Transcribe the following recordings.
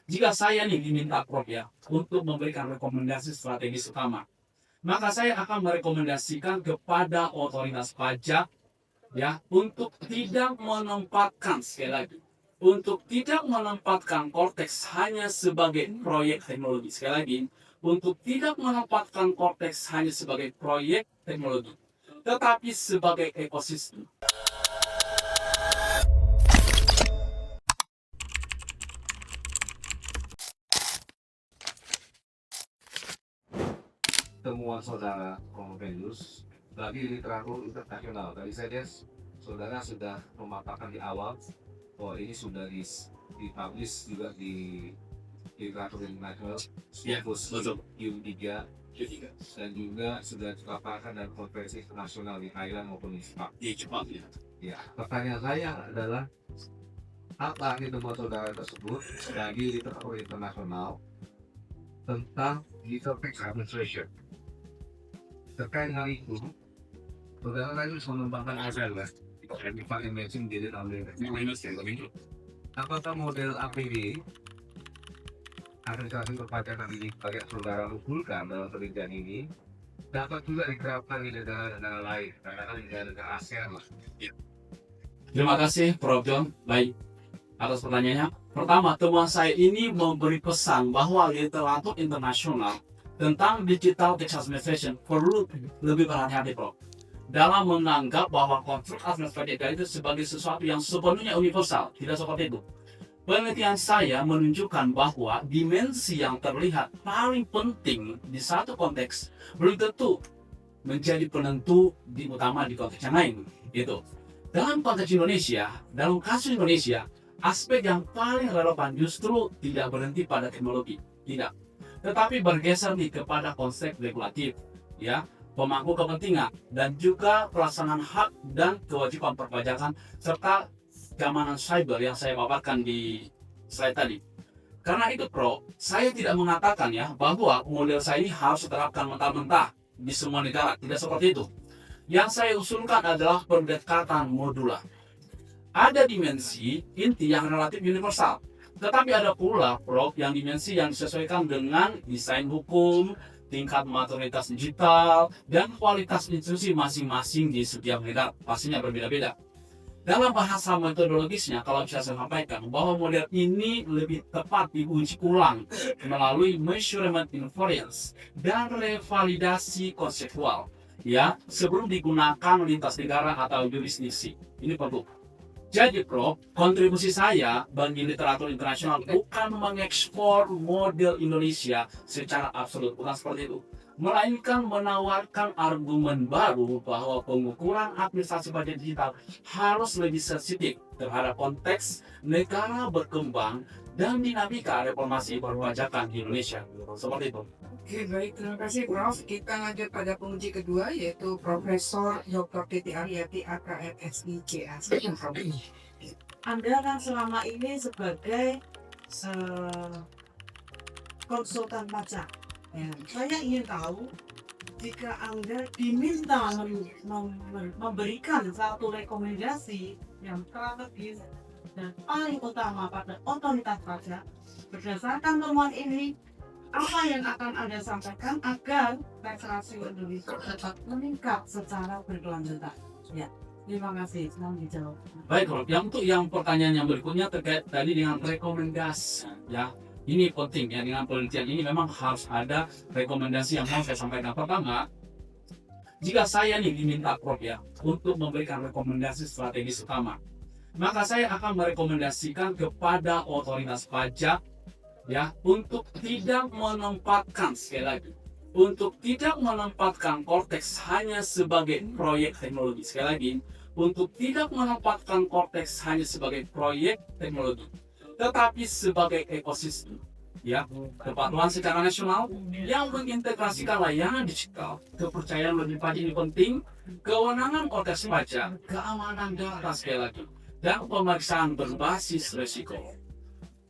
Jika saya nih diminta Prof ya untuk memberikan rekomendasi strategis utama, maka saya akan merekomendasikan kepada otoritas pajak ya untuk tidak menempatkan sekali lagi untuk tidak menempatkan Cortex hanya sebagai proyek teknologi sekali lagi untuk tidak menempatkan Cortex hanya sebagai proyek teknologi tetapi sebagai ekosistem. Temuan saudara Convenius bagi literatur internasional. Tadi saya lihat saudara sudah memaparkan di awal bahwa ini sudah dipublish juga di literatur internasional, Ya, betul. U3, dan juga sudah dipaparkan dalam konferensi internasional di Thailand maupun di Jepang. Di Jepang ya. Ya, pertanyaan saya adalah apa arti temuan saudara tersebut bagi literatur internasional tentang digital tax administration? Terkait hal itu, saudara tadi mengembangkan ASL, Certified Emerging Digital Administration. Apakah model APD administrasi perpajakan ini sebagai saudara usulkan dalam penelitian ini dapat juga diterapkan di negara-negara lain, karena kan negara-negara ASEAN lah. Terima kasih Prof. John. Baik, atas pertanyaannya. Pertama, temuan saya ini memberi pesan bahwa literatur internasional tentang digital tax administration perlu lebih berhati-hati, Prof. Dalam menganggap bahwa konstruk administratif itu sebagai sesuatu yang sepenuhnya universal. Tidak seperti itu. Penelitian saya menunjukkan bahwa dimensi yang terlihat paling penting di satu konteks belum tentu menjadi penentu utama di konteks yang lain. Gitu. Dalam konteks Indonesia, dalam kasus Indonesia, aspek yang paling relevan justru tidak berhenti pada teknologi, tidak, tetapi bergeser kepada konsep regulatif, ya, pemangku kepentingan, dan juga pelaksanaan hak dan kewajiban perpajakan serta keamanan cyber yang saya paparkan di slide tadi. Karena itu, Pro, saya tidak mengatakan ya bahwa model saya ini harus diterapkan mentah-mentah di semua negara, tidak seperti itu. Yang saya usulkan adalah pendekatan modular. Ada dimensi inti yang relatif universal, tetapi ada pula Prof yang dimensi yang disesuaikan dengan desain hukum, tingkat maturitas digital, dan kualitas institusi masing-masing di setiap negara pastinya berbeda-beda. Dalam bahasa metodologisnya, kalau bisa saya sampaikan bahwa model ini lebih tepat diuji ulang melalui measurement invariance dan revalidasi konseptual, ya, sebelum digunakan lintas negara atau jurisdiksi. Ini perlu. Jadi, Prof, kontribusi saya bagi literatur internasional bukan mengekspor model Indonesia secara absolut, bukan seperti itu. Melainkan menawarkan argumen baru bahwa pengukuran administrasi pajak digital harus lebih sensitif terhadap konteks negara berkembang dan dinamika reformasi perpajakan di Indonesia. Seperti itu. Oke, baik. Terima kasih, Prof. Kita lanjut pada penguji kedua, yaitu Profesor Dr. Titi Aryati, AKMSI CA. Anda kan selama ini sebagai konsultan pajak. Ya, saya ingin tahu jika Anda diminta memberikan satu rekomendasi yang strategis dan paling utama pada otoritas pajak berdasarkan temuan ini, apa yang akan Anda sampaikan agar tax ratio Indonesia dapat meningkat secara berkelanjutan? Ya, terima kasih. Senang dijawab. Baik, Prof. Yang pertanyaan yang berikutnya terkait tadi dengan rekomendasi, ya. Ini penting ya, dengan penelitian ini memang harus ada rekomendasi yang mau saya sampaikan. Pertama, jika saya nih diminta Prof ya untuk memberikan rekomendasi strategis utama, maka saya akan merekomendasikan kepada otoritas pajak ya untuk tidak menempatkan sekali lagi untuk tidak menempatkan Cortex hanya sebagai proyek teknologi sekali lagi untuk tidak menempatkan Cortex hanya sebagai proyek teknologi tetapi sebagai ekosistem ya, kepatuhan secara nasional yang mengintegrasikan layanan digital, kepercayaan wajib pajak ini penting, kewenangan Cortex pajak, keamanan data sekali lagi, dan pemeriksaan berbasis resiko.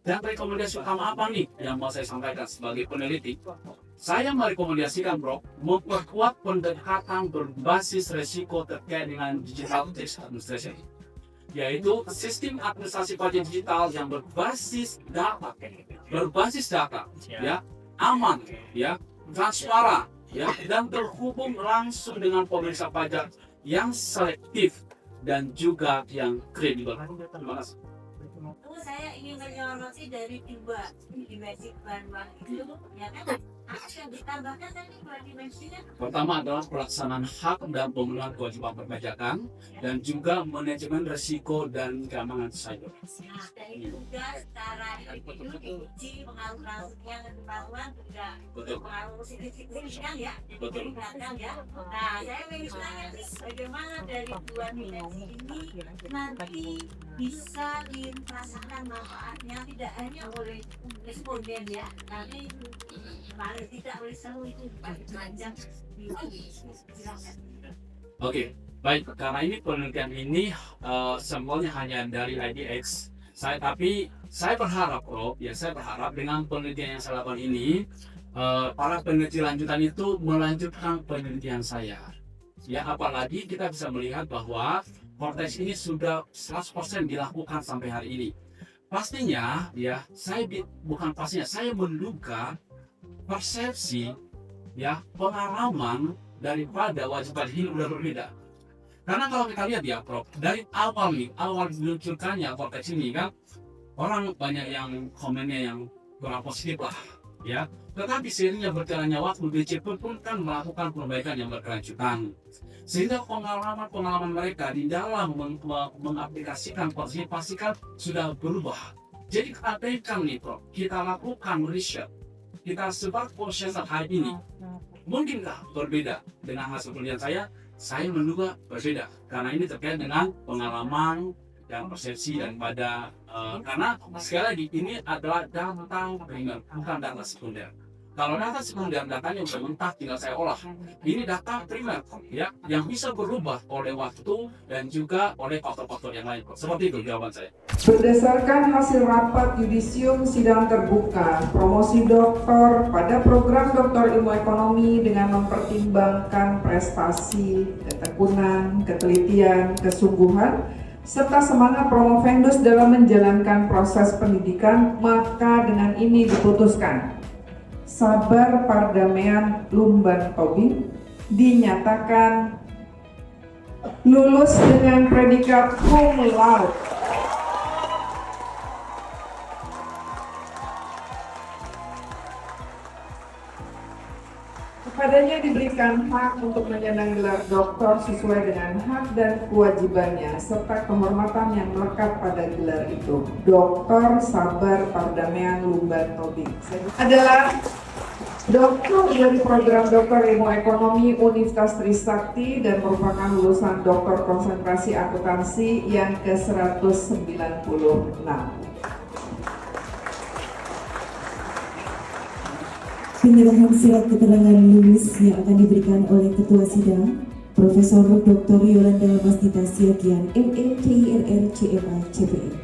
Dan rekomendasi utama apa nih yang mau saya sampaikan sebagai peneliti? Saya merekomendasikan, Bro, memperkuat pendekatan berbasis resiko terkait dengan digital tax administration, yaitu sistem administrasi pajak digital yang berbasis data. berbasis data, ya, aman, ya, transparan, ya, dan terhubung langsung dengan pemeriksa pajak yang selektif dan juga yang kredibel. Terima kasih. Saya ingin menyoroti dari dua dimensi bahan itu, ya kan? Yang ditambahkan tadi dua dimensinya. Pertama adalah pelaksanaan hak dan pemenuhan kewajiban perpajakan dan juga manajemen risiko dan keamanan cyber. Nah, dan itu juga secara individu diuji pengaruh langsungnya ke ketahuan juga Betul. pengaruh signifikan ya. Betul. Kelihatan ya. Nah, saya ingin tanya nih, bagaimana dari dua dimensi ini nanti bisa dirasakan manfaatnya tidak hanya oleh responden ya, nanti paling tidak oleh seluruh itu panjang. Oke, baik. Karena ini penelitian ini sampelnya hanya dari IDX. Tapi saya berharap, Prof, ya saya berharap dengan penelitian yang saya lakukan ini, para peneliti lanjutan itu melanjutkan penelitian saya. Ya, apalagi kita bisa melihat bahwa Vortex ini sudah 100% dilakukan sampai hari ini. Pastinya, ya, saya menduga persepsi, ya, pengalaman daripada wajib pajak ini udah berbeda. Karena kalau kita lihat ya, Prof, dari awal diluncurkannya Vortex ini kan, orang banyak yang komennya yang kurang positif lah, ya. Tetapi seiringnya berjalannya waktu, DCP pun kan melakukan perbaikan yang berkelanjutan. Sehingga pengalaman mereka di dalam mengaplikasikan Vortex ini pastikan sudah berubah. Jadi abaikan nih, Prof, kita lakukan riset, kita sebar proses hari ini. Mungkinkah berbeda dengan hasil penelitian saya menduga berbeda. Karena ini terkait dengan pengalaman dan persepsi daripada, karena sekali lagi ini adalah data primer, bukan data sekunder. Kalau data sekunder, datanya sudah mentah, tinggal saya olah. Ini data primer, ya, yang bisa berubah oleh waktu dan juga oleh faktor-faktor yang lain. Seperti itu jawaban saya. Berdasarkan hasil rapat yudisium sidang terbuka promosi doktor pada program doktor ilmu ekonomi dengan mempertimbangkan prestasi, ketekunan, ketelitian, kesungguhan, serta semangat promovendus dalam menjalankan proses pendidikan, maka dengan ini diputuskan Sabar Pardamean Lumban Tobing dinyatakan lulus dengan predikat cum laude. Kepadanya diberikan hak untuk menyandang gelar doktor sesuai dengan hak dan kewajibannya serta kehormatan yang melekat pada gelar itu. Dr. Sabar Pardamean Lumban Tobing adalah doktor dari program Doktor Ilmu Ekonomi Universitas Trisakti dan merupakan lulusan Doktor Konsentrasi Akuntansi yang ke-196. Penyerahan surat keterangan lulus yang akan diberikan oleh Ketua Sidang, Profesor Dr. Yolanda Masnita Siagian, MM, CIRR, CMA, CPM.